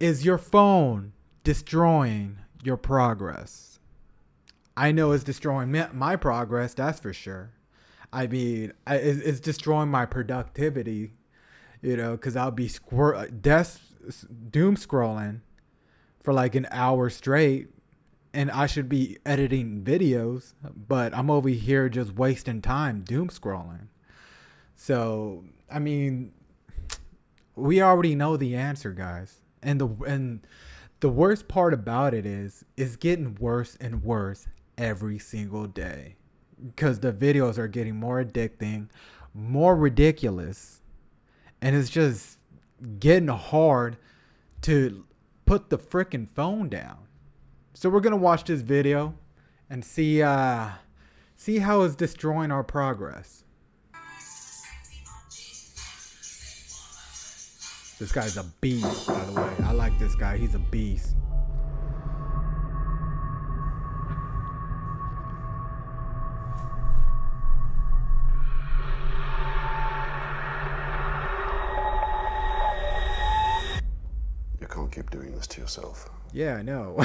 Is your phone destroying your progress? I know it's destroying my progress, that's for sure. I mean, it's destroying my productivity, because I'll be doom scrolling for like an hour straight, and I should be editing videos, but I'm over here just wasting time doom scrolling. So, I mean, we already know the answer, guys. And the worst part about it is it's getting worse and worse every single day because the videos are getting more addicting, more ridiculous, and it's just getting hard to put the freaking phone down. So we're gonna watch this video and see how it's destroying our progress. This guy's a beast, by the way. I like this guy. He's a beast. You can't keep doing this to yourself. Yeah, I know.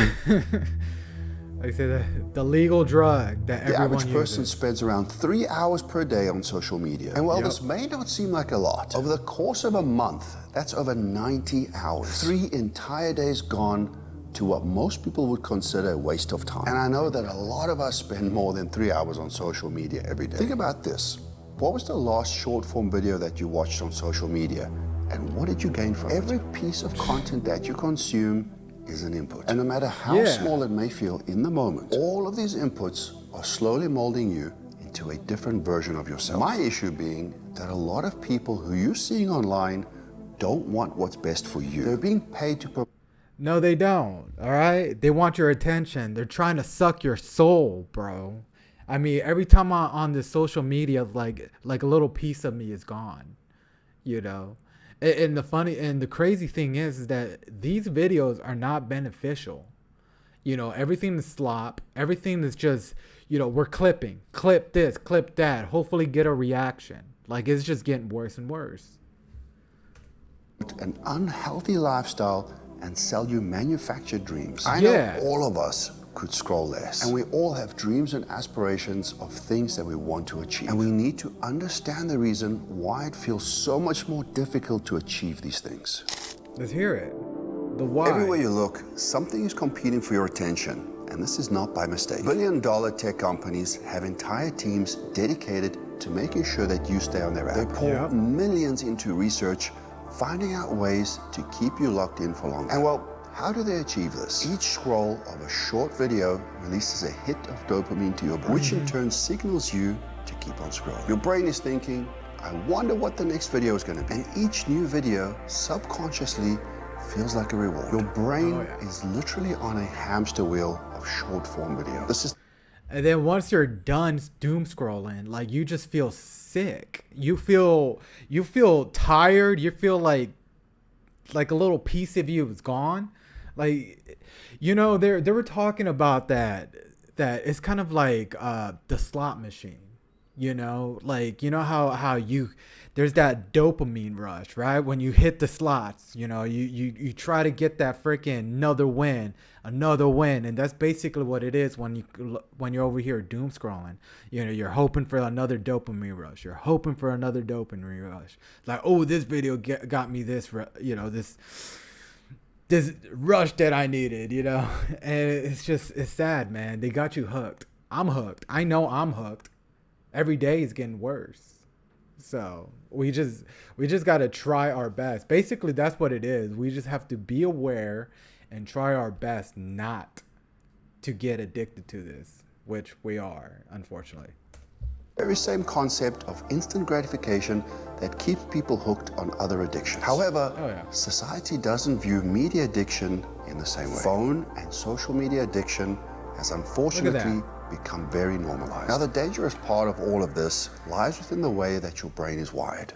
Like I said, the legal drug that everyone uses. The average person spends around 3 hours per day on social media. And while this may not seem like a lot, over the course of a month, that's over 90 hours. 3 entire days gone to what most people would consider a waste of time. And I know that a lot of us spend more than 3 hours on social media every day. Think about this. What was the last short form video that you watched on social media? And what did you gain from it? Every piece of content that you consume is an input. And no matter how small it may feel in the moment, all of these inputs are slowly molding you into a different version of yourself. My issue being that a lot of people who you're seeing online don't want what's best for you. They're being paid to... No, they don't, all right? They want your attention. They're trying to suck your soul, bro. I mean, every time I'm on this social media, like a little piece of me is gone, And the crazy thing is that these videos are not beneficial. Everything is slop. Everything is just, we're clip this, clip that, hopefully get a reaction. Like, it's just getting worse and worse. An unhealthy lifestyle and sell you manufactured dreams. I know all of us could scroll less. And we all have dreams and aspirations of things that we want to achieve. And we need to understand the reason why it feels so much more difficult to achieve these things. Let's hear it. The why. Everywhere you look, something is competing for your attention. And this is not by mistake. Billion-dollar tech companies have entire teams dedicated to making sure that you stay on their app. They pour millions into research, finding out ways to keep you locked in for longer. And well, how do they achieve this? Each scroll of a short video releases a hit of dopamine to your brain, which in turn signals you to keep on scrolling. Your brain is thinking, I wonder what the next video is going to be. And each new video subconsciously feels like a reward. Your brain is literally on a hamster wheel of short form video. And then once you're done doom scrolling, like, you just feel sick. You feel tired. You feel like a little piece of you is gone. Like, they were talking about that it's kind of like the slot machine, like, how there's that dopamine rush, right? When you hit the slots, you try to get that freaking another win, and that's basically what it is when you're over here doom scrolling. You're hoping for another dopamine rush. You're hoping for another dopamine rush. Like, oh, this video got me this, this rush that I needed, and it's sad, man. They got you hooked. I'm hooked. I know I'm hooked. Every day is getting worse. So we just got to try our best. Basically, that's what it is. We just have to be aware and try our best not to get addicted to this, which we are, unfortunately. Very same concept of instant gratification that keeps people hooked on other addictions. However, society doesn't view media addiction in the same way. Phone and social media addiction has unfortunately become very normalized. Now, the dangerous part of all of this lies within the way that your brain is wired.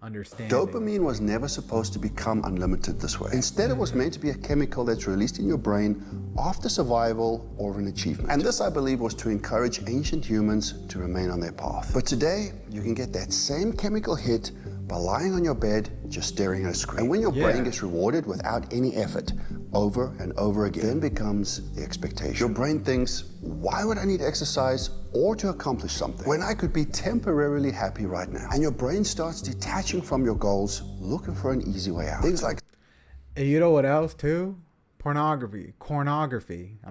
Dopamine was never supposed to become unlimited this way. Instead, it was meant to be a chemical that's released in your brain after survival or an achievement. And this, I believe, was to encourage ancient humans to remain on their path. But today, you can get that same chemical hit by lying on your bed just staring at a screen. And when your brain gets rewarded without any effort over and over again, then becomes the expectation. Your brain thinks, why would I need exercise or to accomplish something when I could be temporarily happy right now? And your brain starts detaching from your goals, looking for an easy way out. Things like, and you know what else too? Pornography. I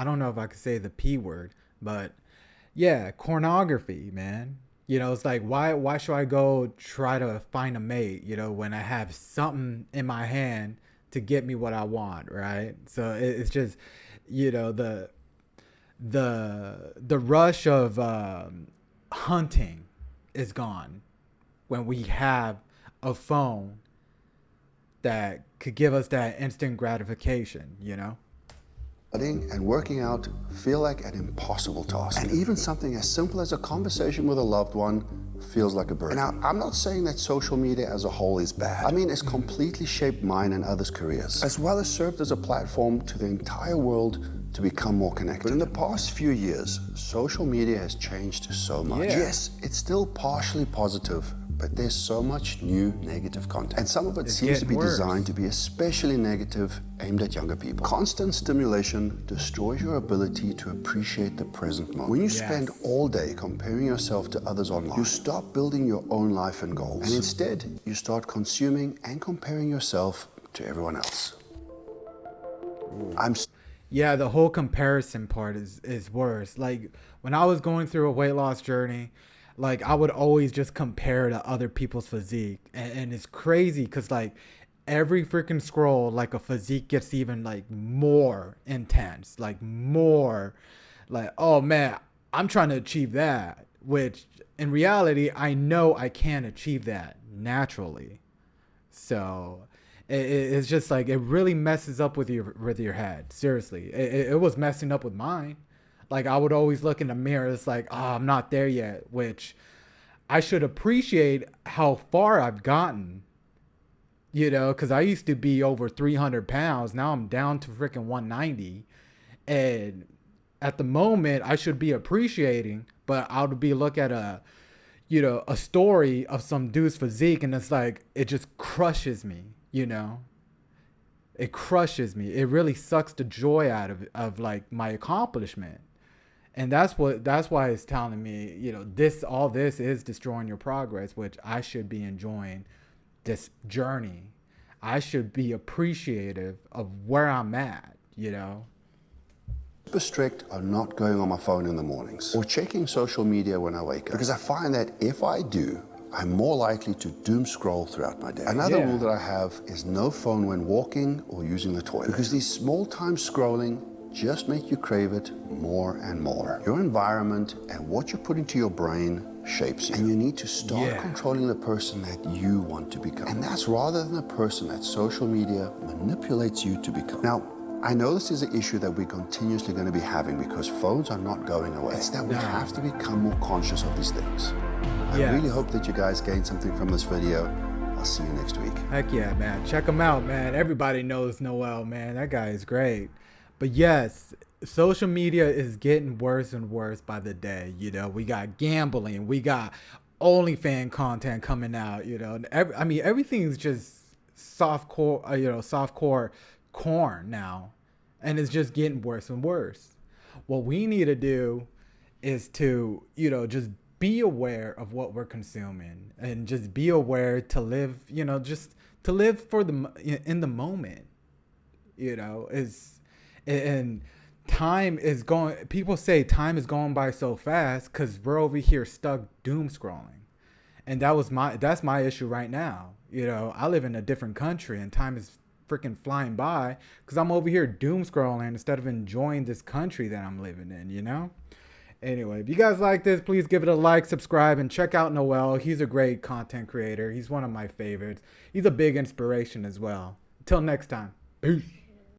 don't know if I could say the P word, but yeah, pornography, man. You know, it's like, why should I go try to find a mate, you know, when I have something in my hand to get me what I want, right? So it's just, you know, the rush of hunting is gone when we have a phone that could give us that instant gratification, you know? studying and working out feel like an impossible task. And even something as simple as a conversation with a loved one feels like a burden. Now, I'm not saying that social media as a whole is bad. I mean, it's completely shaped mine and others' careers, as well as served as a platform to the entire world to become more connected. But in the past few years, social media has changed so much. Yeah. Yes, it's still partially positive, but there's so much new negative content. And some of it seems to be designed to be especially negative, aimed at younger people. Constant stimulation destroys your ability to appreciate the present moment. When you spend all day comparing yourself to others online, you stop building your own life and goals. And instead, you start consuming and comparing yourself to everyone else. Yeah, the whole comparison part is worse. Like when I was going through a weight loss journey, like I would always just compare to other people's physique, and it's crazy because like every freaking scroll, like a physique gets even like more intense, like more like, oh man, I'm trying to achieve that, which in reality I know I can't achieve that naturally. So it's just like it really messes up with your head. Seriously, it was messing up with mine. Like I would always look in the mirror. It's like, oh, I'm not there yet, which I should appreciate how far I've gotten. You know, because I used to be over 300 pounds. Now I'm down to freaking 190. And at the moment, I should be appreciating, but I would be look at a story of some dude's physique, and it's like, it just crushes me, you know? It crushes me. It really sucks the joy out of like my accomplishment. And that's why it's telling me, you know, all this is destroying your progress, which I should be enjoying this journey. I should be appreciative of where I'm at, you know? Super strict on not going on my phone in the mornings or checking social media when I wake up, because I find that if I do, I'm more likely to doom scroll throughout my day. Another rule that I have is no phone when walking or using the toilet, because these small time scrolling just make you crave it more and more. Your environment and what you put into your brain shapes you, and you need to start controlling the person that you want to become. And that's rather than the person that social media manipulates you to become. Now, I know this is an issue that we're continuously going to be having because phones are not going away. It's that we have to become more conscious of these things. I really hope that you guys gained something from this video. I'll see you next week. Heck yeah, man. Check him out, man. Everybody knows Noel, man. That guy is great. But yes, social media is getting worse and worse by the day. You know, we got gambling, we got OnlyFans content coming out. You know, everything's just softcore corn now, and it's just getting worse and worse. What we need to do is to, you know, just be aware of what we're consuming, and just be aware to live, you know, just to live in the moment. You know, and time is going. People say time is going by so fast because we're over here stuck doom scrolling, and that's my issue right now. You know, I live in a different country, and time is freaking flying by because I'm over here doom scrolling instead of enjoying this country that I'm living in. You know. Anyway, if you guys like this, please give it a like, subscribe, and check out Noel. He's a great content creator. He's one of my favorites. He's a big inspiration as well. Until next time, peace.